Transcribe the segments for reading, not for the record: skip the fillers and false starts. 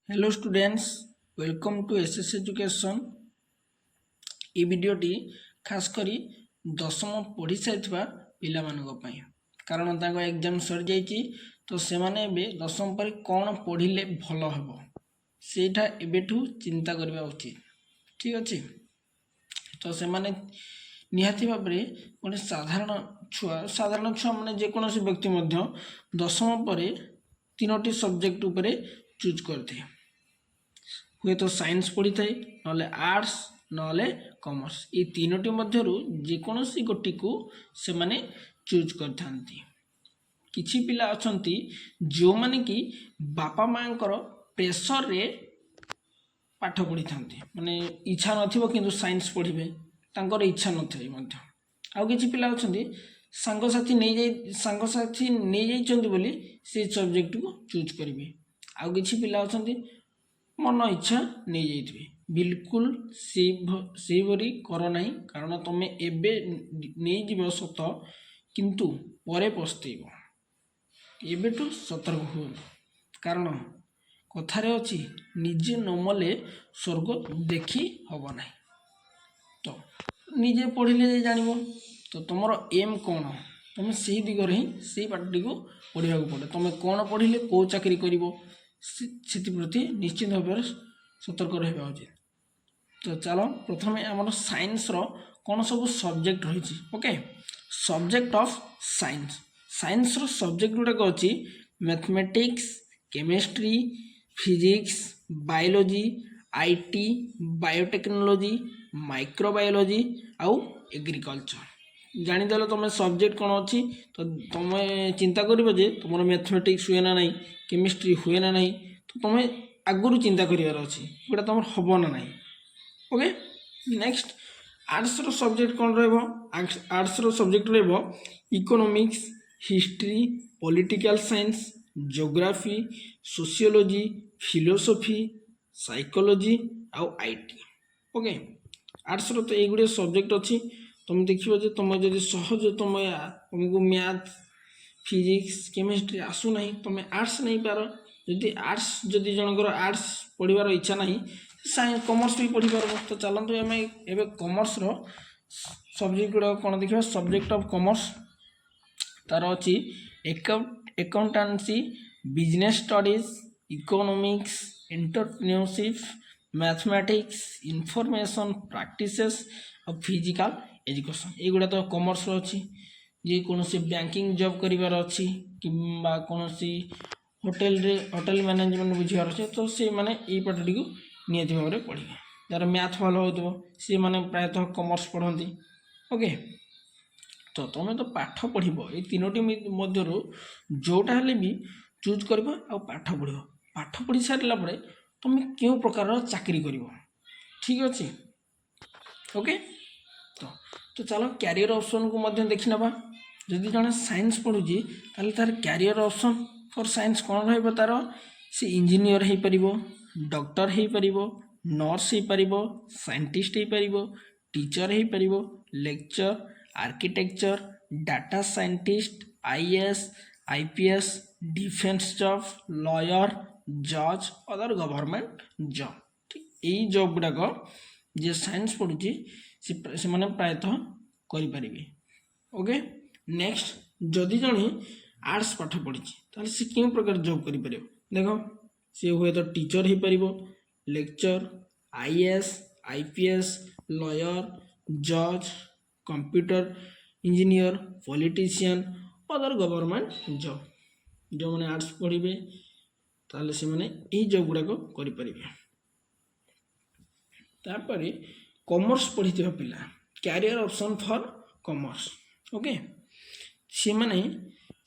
Hello students, welcome to SS education. ये वीडियोटी खास करी दशम पढ़ी सारी पिला कारण ताको एग्जाम सरी जाइए तो से माने दशम पर कौन पढ़िले भल हम सेटा एबेठू चिंता करवा उचित। ठीक अच्छे तो से माने निहाती भाव गोटे साधारण छुआ माने जेकोसी व्यक्ति दशम पर तीनोटी सब्जेक्ट उपरे चूज करते हुए तो साइंस पढ़ी थाए ना आर्ट्स ना कॉमर्स ये तीनोटी मध्यरु जेकोसी गोटी को से माने चूज करथांती। किछि पिला अछंती जो माने कि बापा मांकर प्रेशर रे पाठ पढ़ी थांती माने इच्छा नथिबो किंतु साइंस पढ़िबे तांकर इच्छा नथाई मध्य आउ किछि पिला अछंती सांगसाथी नहीं जाइछंती बोली से सब्जेक्ट को चूज करिवे। आउ किछि पिला अछंती मन इच्छा नहीं जाइथिबे बिल्कुल से भरी कर नहीं कारण तुमे एबे नहीं जीव सत किंतु परे पस्तेइबो। एबेठू सतर्क हुओ कारण कथारे अछि निजे नमले स्वर्ग देखी हब नहीं। तो निजे पढ़िले जानिबो तो तुमर एम कौन तुम से दिगरे ही से पार्टी को पढ़ा पड़े तुम कौन पढ़िले कौ चाकरी करिवो प्रति निश्चित भाव सतर्क रहा उचित। तो चलो प्रथम आम साइंस कौन सब सब्जेक्ट रही। Okay subject of science science subject गुड़ाक अच्छी mathematics chemistry physics biology IT biotechnology microbiology आउ एग्रीकल्चर जानीदेल तुम सब्जेक्ट कौन अच्छी तो तुम चिंता कर तुम मैथमेटिक्स हुए ना नहीं केमिस्ट्री हुए ना नहीं तो तुम आगुरी चिंता करार अच्छी गोटा तुम हम ना नहीं। ओके नेक्स्ट आर्ट्स सब्जेक्ट कौन arts subject economics history political science geography sociology philosophy psychology आउ आईटी। ओके आर्ट्स तो ये गुड़े सब्जेक्ट अच्छी तुम देखिए तुम जब सहज तुमको मैथ फिजिक्स केमिस्ट्री आसू ना तुम आर्ट्स नहीं पार जदि आर्ट्स जदि जनकर आर्ट्स पढ़ार इच्छा ना साइंस कॉमर्स भी पढ़ी पार। तो चलते आम ए कॉमर्स सब्जेक्ट गुड़ा कौन देखा सब्जेक्ट ऑफ कॉमर्स तार अच्छी accountancy business studies economics entrepreneurship mathematics information practices और फिजिकल एजुकेशन ये तो कॉमर्स अच्छी जे कौन बैंकिंग जॉब करार अच्छी कि कौन होटेल मैनेजमेंट बुझार अच्छे तो से मैंने ये पार्टी को नियत भाव में पढ़े जार मैथ भल हो सी मैंने प्रायतः कॉमर्स पढ़ती। ओके तो तुम तो पाठ पढ़ ये तीनोटी मध्यरु जोटा हेले भी चूज कर पाठ पढ़ी सारा तुम क्यों प्रकार चाकरी कर ठीक अच्छे। ओके तो चलो कैरियर ऑप्शन को मध्य देखि नबा जदि जने साइंस पढ़ुची ताले तार कैरियर ऑप्शन फॉर साइंस कौन रहिबो तार से इंजीनियर हो परिबो डॉक्टर हो परिबो नर्स हो परिबो साइंटिस्ट हो परिबो टीचर हो परिबो lecture architecture data scientist IAS IPS defence job lawyer जज अदर गवर्नमेंट जॉब। ठीक यही जॉब गुड़ाक जे साइंस पढ़ुची से माने प्रायतः करें। ओके नेक्स्ट जदि जड़े आर्ट्स पाठ पढ़ी ताले से क्यों प्रकार जॉब करें देख सी हुए तो टीचर हो पार लेक्चर आईएएस आईपीएस लॉयर जज computer engineer politician other government job जो मैंने आर्ट्स पढ़े ताले से माने यही जॉब गुड़ाक करें। तापर कॉमर्स पढ़ी पिला career option for commerce. Okay C माने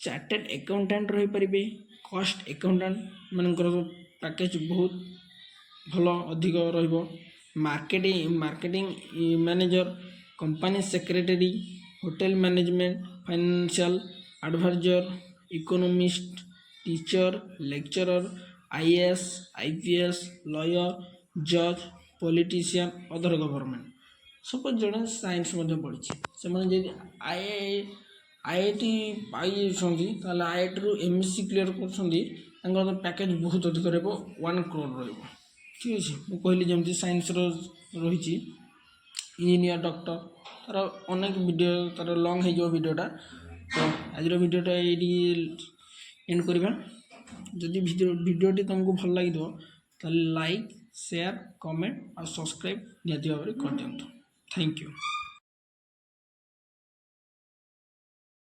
चार्टेड अकाउंटेंट रही पारे कॉस्ट अकाउंटेंट मानकर पैकेज बहुत भल अधिक marketing manager company secretary hotel management financial adviser economist teacher lecturer IAS IPS lawyer जज पॉलिटिशियन अदर गवर्नमेंट सपोज जड़े साइंस पढ़ी से आईआईटी पाई आईआईटी रू एमएससी क्लियर कर ତାଙ୍କର ପ୍ୟାକେଜ୍ ବହୁତ ଅଧିକ ରହିବ 1 crore ରହିବ। ଠିକ୍ ଅଛି, ମୁଁ କହିଲି ଯେମିତି ସାଇନ୍ସର ରହିଛି ଇଞ୍ଜିନିୟର ଡକ୍ଟର, ତାର ଅନେକ ଭିଡ଼ିଓ, ତାର ଲଙ୍ଗ୍ ହେଇଯିବ ଭିଡ଼ିଓଟା। ତ ଆଜିର ଭିଡ଼ିଓଟା ଏଇଠି ଏଣ୍ଡ କରିବା। ଯଦି ଭିଡ଼ିଓଟି ତୁମକୁ ଭଲ ଲାଗିଥିବ ତାହେଲେ ଲାଇକ୍, ସେୟାର, କମେଣ୍ଟ ଆଉ ସବସ୍କ୍ରାଇବ୍ ନିହାତି ଭାବରେ କରିଦିଅନ୍ତୁ। Thank you.